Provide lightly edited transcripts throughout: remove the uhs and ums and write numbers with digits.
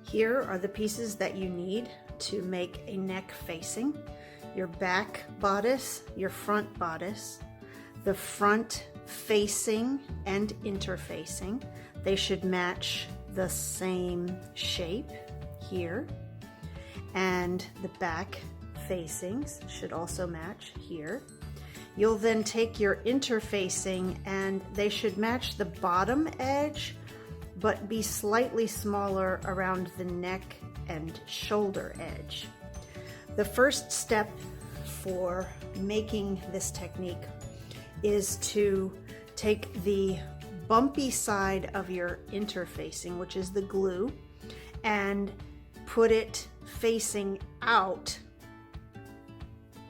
Here are the pieces that you need to make a neck facing. Your back bodice, your front bodice, the front facing and interfacing. They should match the same shape here. And the back facings should also match here. You'll then take your interfacing and they should match the bottom edge but be slightly smaller around the neck and shoulder edge. The first step for making this technique is to take the bumpy side of your interfacing, which is the glue, and put it facing out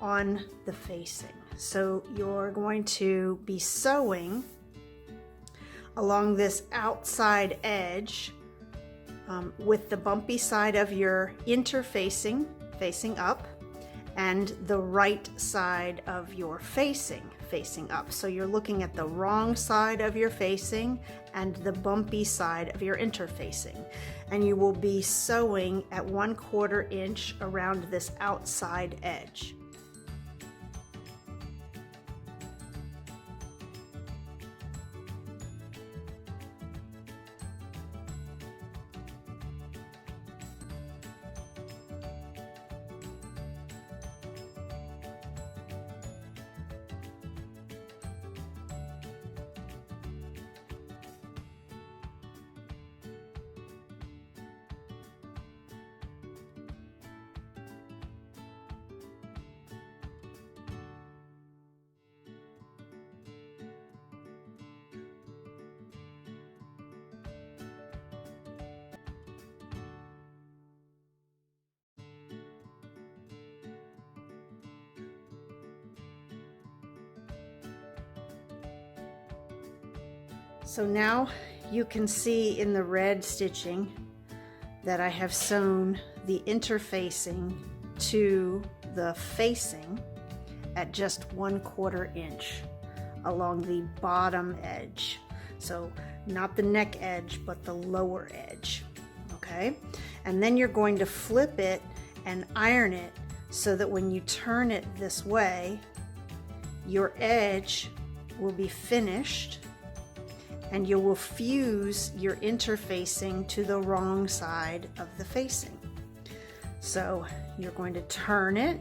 on the facing. So you're going to be sewing along this outside edge with the bumpy side of your interfacing facing up and the right side of your facing up. So you're looking at the wrong side of your facing and the bumpy side of your interfacing. And you will be sewing at 1/4 inch around this outside edge. So now you can see in the red stitching that I have sewn the interfacing to the facing at just 1/4 inch along the bottom edge. So not the neck edge, but the lower edge, okay? And then you're going to flip it and iron it so that when you turn it this way, your edge will be finished and you will fuse your interfacing to the wrong side of the facing. So you're going to turn it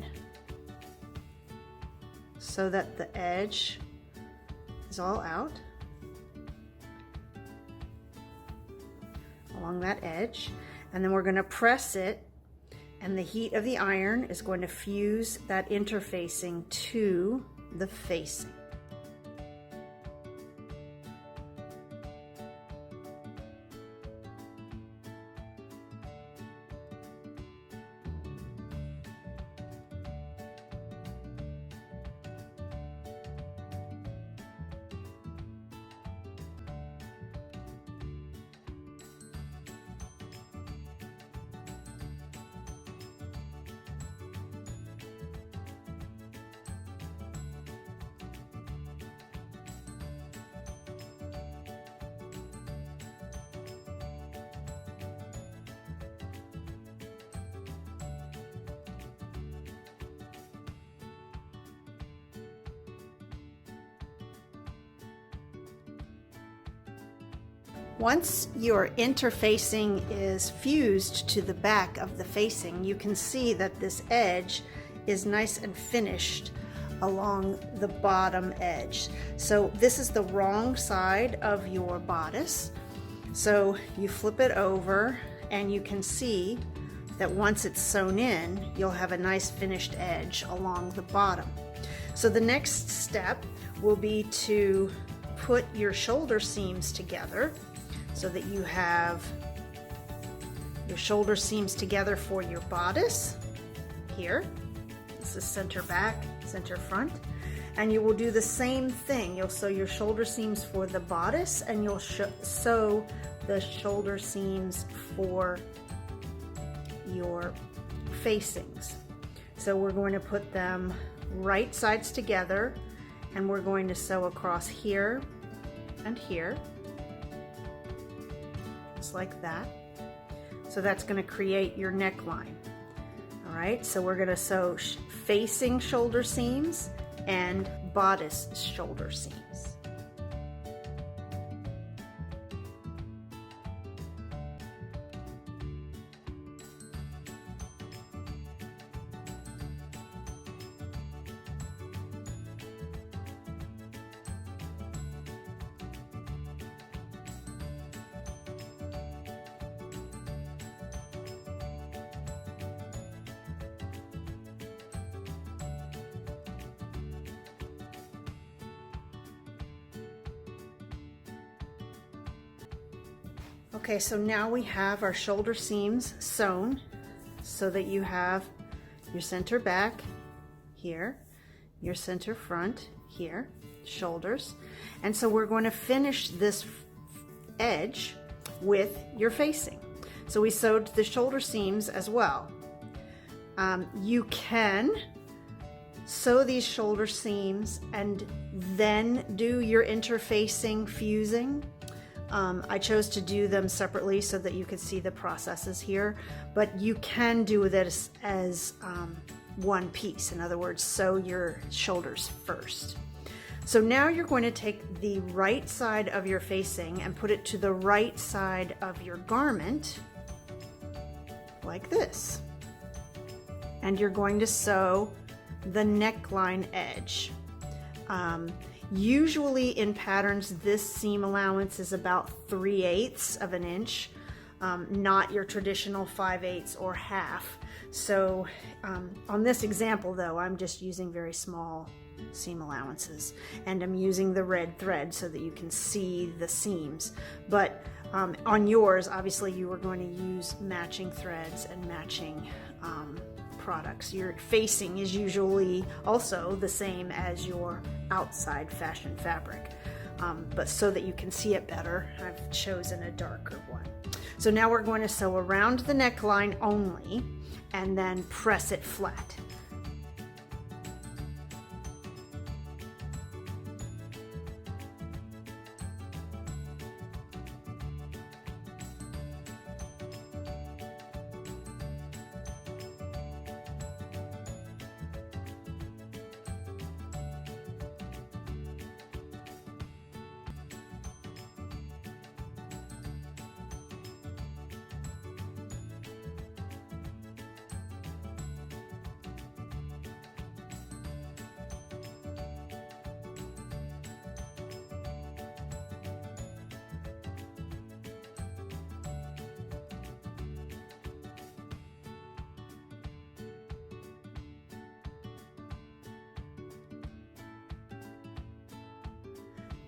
so that the edge is all out along that edge, and then we're going to press it, and the heat of the iron is going to fuse that interfacing to the facing. Once your interfacing is fused to the back of the facing, you can see that this edge is nice and finished along the bottom edge. So this is the wrong side of your bodice. So you flip it over and you can see that once it's sewn in, you'll have a nice finished edge along the bottom. So the next step will be to put your shoulder seams together so that you have your shoulder seams together for your bodice here. This is center back, center front. And you will do the same thing. You'll sew your shoulder seams for the bodice and you'll sew the shoulder seams for your facings. So we're going to put them right sides together and we're going to sew across here and here. Like that. So that's going to create your neckline. All right, so we're going to sew facing shoulder seams and bodice shoulder seams. Okay, so now we have our shoulder seams sewn so that you have your center back here, your center front here, shoulders. And so we're going to finish this edge with your facing. So we sewed the shoulder seams as well. You can sew these shoulder seams and then do your interfacing fusing. I chose to do them separately so that you could see the processes here, but you can do this as one piece. In other words, sew your shoulders first. So now you're going to take the right side of your facing and put it to the right side of your garment, like this. And you're going to sew the neckline edge. Usually in patterns, this seam allowance is about 3/8 of an inch, not your traditional 5/8 or half. So on this example though, I'm just using very small seam allowances, and I'm using the red thread so that you can see the seams. But on yours, obviously you are going to use matching threads and matching products. Your facing is usually also the same as your outside fashion fabric, but so that you can see it better, I've chosen a darker one. So now we're going to sew around the neckline only and then press it flat.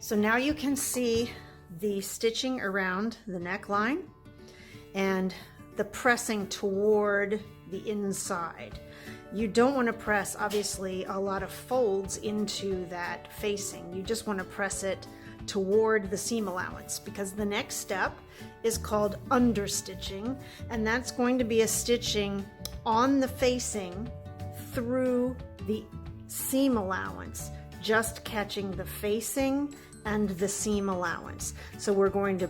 So now you can see the stitching around the neckline and the pressing toward the inside. You don't want to press, obviously, a lot of folds into that facing. You just want to press it toward the seam allowance, because the next step is called understitching, and that's going to be a stitching on the facing through the seam allowance, just catching the facing and the seam allowance. So we're going to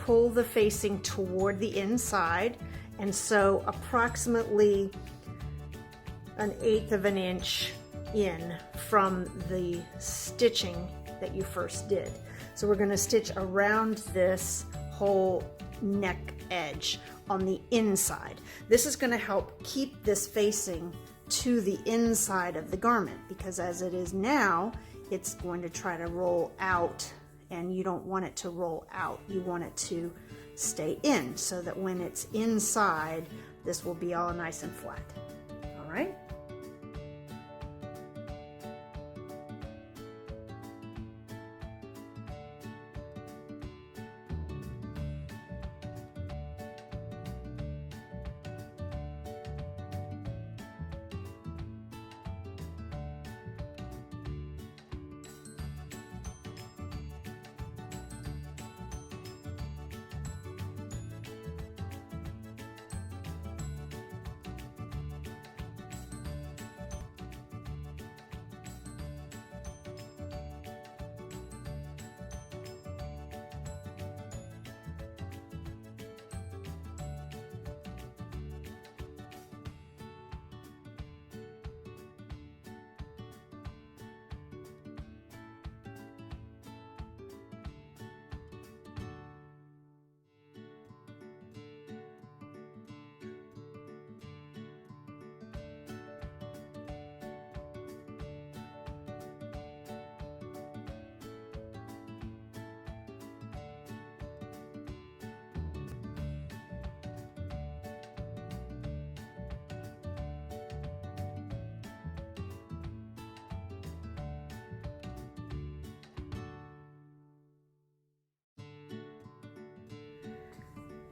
pull the facing toward the inside and sew approximately 1/8 of an inch in from the stitching that you first did. So we're going to stitch around this whole neck edge on the inside. This is going to help keep this facing to the inside of the garment, because as it is now, it's going to try to roll out, and you don't want it to roll out. You want it to stay in, so that when it's inside, this will be all nice and flat. All right.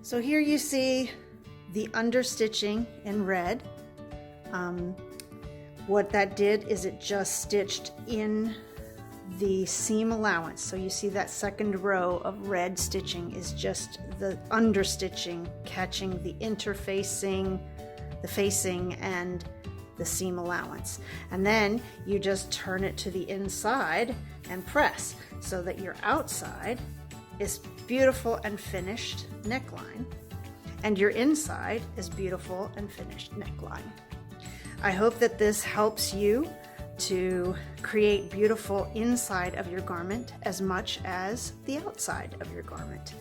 So here you see the understitching in red. What that did is it just stitched in the seam allowance. So you see that second row of red stitching is just the understitching, catching the interfacing, the facing, and the seam allowance. And then you just turn it to the inside and press so that your outside is beautiful and finished neckline, and your inside is beautiful and finished neckline. I hope that this helps you to create beautiful inside of your garment as much as the outside of your garment.